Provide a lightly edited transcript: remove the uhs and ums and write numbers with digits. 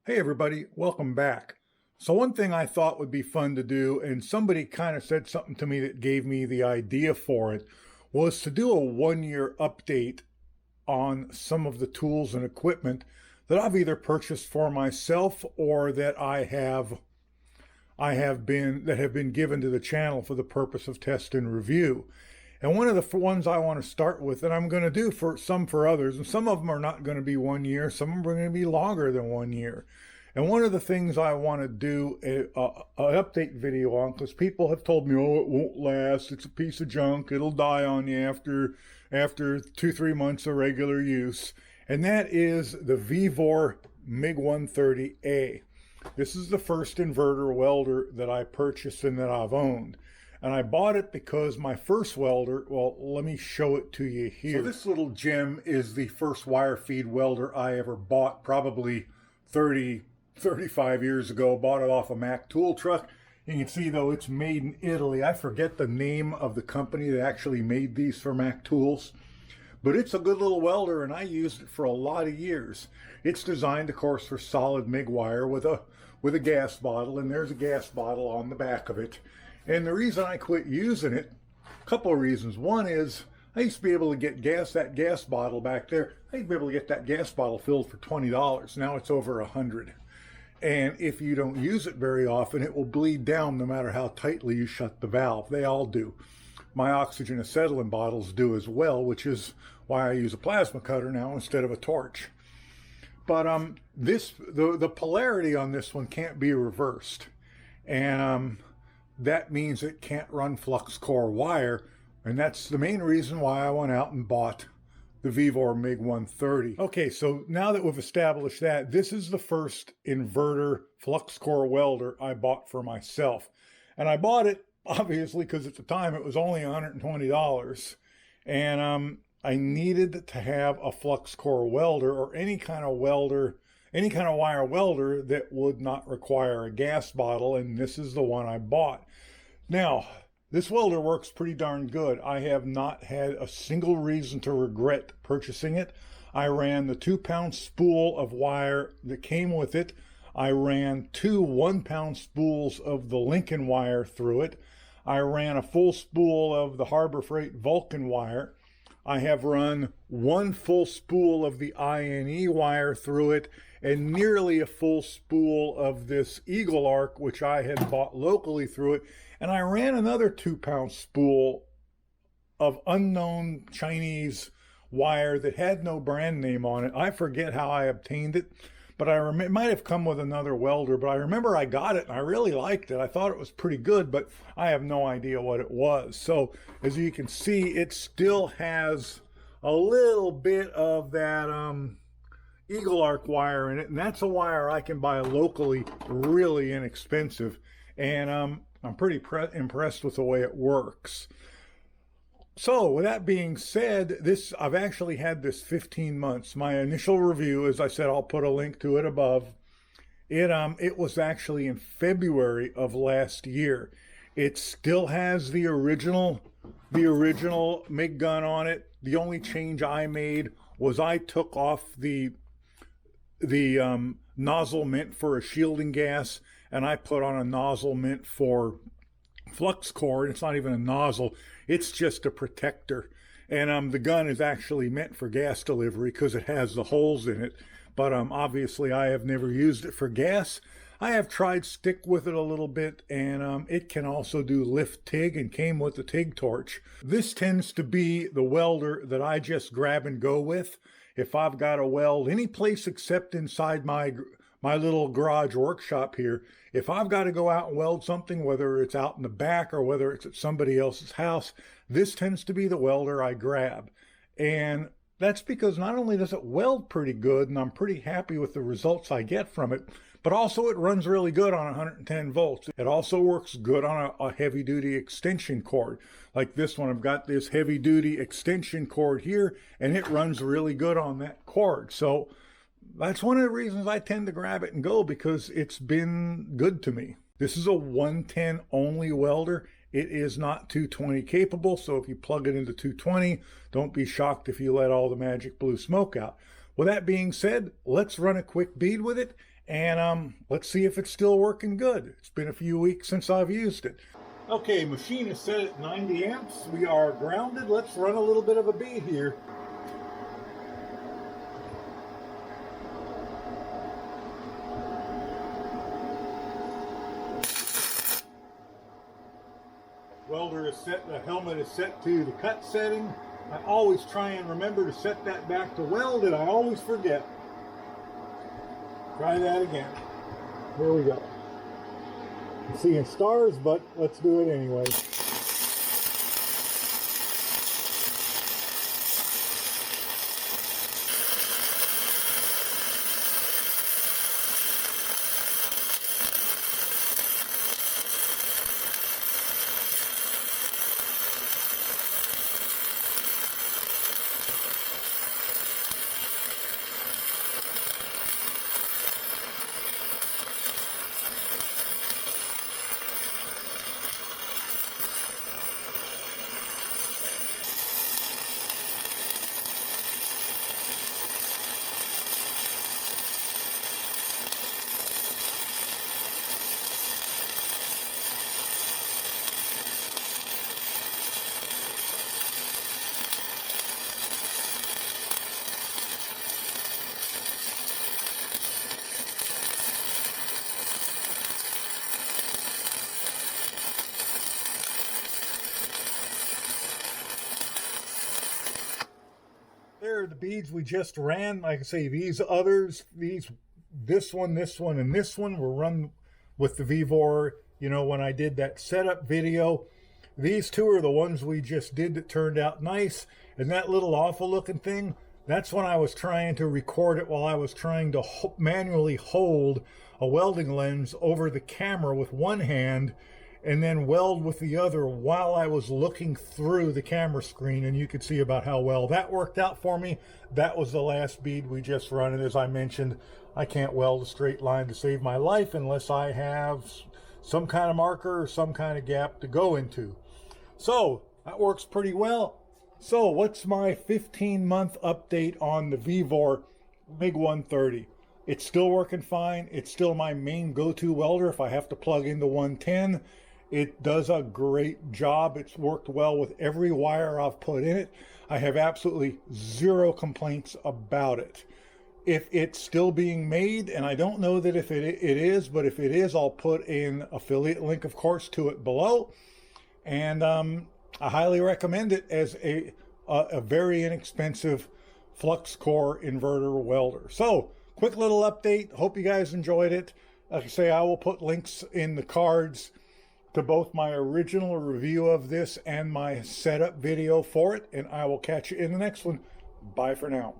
Hey everybody, welcome back. So one thing I thought would be fun to do, and somebody kind of said something to me that gave me the idea for it, was to do a 1-year update on some of the tools and equipment that I've either purchased for myself or that have been given to the channel for the purpose of test and review. And one of the ones I want to start with, and I'm going to do for others, and some of them are not going to be 1 year, some of them are going to be longer than 1 year. And one of the things I want to do an update video on, because people have told me, oh, it won't last, it's a piece of junk, it'll die on you after 2-3 months of regular use. And that is the Vevor MIG 130A. This is the first inverter welder that I purchased and that I've owned. And I bought it because my first welder, well, let me show it to you here. So this little gem is the first wire feed welder I ever bought, probably 35 years ago. Bought it off a Mack tool truck. You can see, though, it's made in Italy. I forget the name of the company that actually made these for Mack tools. But it's a good little welder, and I used it for a lot of years. It's designed, of course, for solid MIG wire with a gas bottle, and there's a gas bottle on the back of it. And the reason I quit using it, a couple of reasons. One is I used to be able to get that gas bottle back there. I used to be able to get that gas bottle filled for $20. Now it's over $100. And if you don't use it very often, it will bleed down no matter how tightly you shut the valve. They all do. My oxygen acetylene bottles do as well, which is why I use a plasma cutter now instead of a torch. But the polarity on this one can't be reversed. And that means it can't run flux core wire, and that's the main reason why I went out and bought the Vevor MIG 130. Okay, so now that we've established that, this is the first inverter flux core welder I bought for myself. And I bought it, obviously, because at the time it was only $120. And I needed to have a flux core welder or any kind of wire welder that would not require a gas bottle, and this is the one I bought. Now, this welder works pretty darn good. I have not had a single reason to regret purchasing it. I ran the 2-pound spool of wire that came with it. I ran 2 1-pound spools of the Lincoln wire through it. I ran a full spool of the Harbor Freight Vulcan wire. I have run 1 full spool of the INE wire through it, and nearly a full spool of this Eagle Arc, which I had bought locally, through it. And I ran another 2-pound spool of unknown Chinese wire that had no brand name on it. I forget how I obtained it, but it might have come with another welder, but I remember I got it and I really liked it. I thought it was pretty good, but I have no idea what it was. So as you can see, it still has a little bit of that Eagle Arc wire in it, and that's a wire I can buy locally, really inexpensive, and I'm pretty impressed with the way it works. So with that being said, I've actually had this 15 months. My initial review, as I said, I'll put a link to it above. It was actually in February of last year. It still has the original MIG gun on it. The only change I made was I took off the nozzle meant for a shielding gas, and I put on a nozzle meant for flux core. And it's not even a nozzle, it's just a protector. And the gun is actually meant for gas delivery because it has the holes in it. But obviously I have never used it for gas. I have tried stick with it a little bit, and it can also do lift TIG, and came with the TIG torch. This tends to be the welder that I just grab and go with. If I've got to weld any place except inside my little garage workshop here, if I've got to go out and weld something, whether it's out in the back or whether it's at somebody else's house, this tends to be the welder I grab. And that's because not only does it weld pretty good, and I'm pretty happy with the results I get from it, but also it runs really good on 110 volts. It also works good on a heavy-duty extension cord. Like this one, I've got this heavy-duty extension cord here, and it runs really good on that cord. So that's one of the reasons I tend to grab it and go, because it's been good to me. This is a 110 only welder. It is not 220 capable, so if you plug it into 220, don't be shocked if you let all the magic blue smoke out. With that being said, let's run a quick bead with it, and let's see if it's still working good. It's been a few weeks since I've used it. Okay, machine is set at 90 amps. We are grounded. Let's run a little bit of a bead here. Welder is set, the helmet is set to the cut setting. I always try and remember to set that back to weld, and I always forget. Try that again. Here we go. I'm seeing stars, but let's do it anyway. There are the beads we just ran. Like I say, these others, this one, and this one were run with the Vevor, you know, when I did that setup video. These two are the ones we just did that turned out nice. And that little awful looking thing, that's when I was trying to record it while I was trying to manually hold a welding lens over the camera with one hand and then weld with the other while I was looking through the camera screen, and you could see about how well that worked out for me. That was the last bead we just run, and as I mentioned, I can't weld a straight line to save my life unless I have some kind of marker or some kind of gap to go into. So that works pretty well. So what's my 15-month update on the Vevor MIG 130? It's still working fine. It's still my main go-to welder if I have to plug into 110. It does a great job. It's worked well with every wire I've put in it. I have absolutely zero complaints about it. If it's still being made, and I don't know that if it is, but if it is, I'll put an affiliate link, of course, to it below. And I highly recommend it as a very inexpensive flux core inverter welder. So, quick little update. Hope you guys enjoyed it. Like I say, I will put links in the cards to both my original review of this and my setup video for it, and I will catch you in the next one. Bye for now.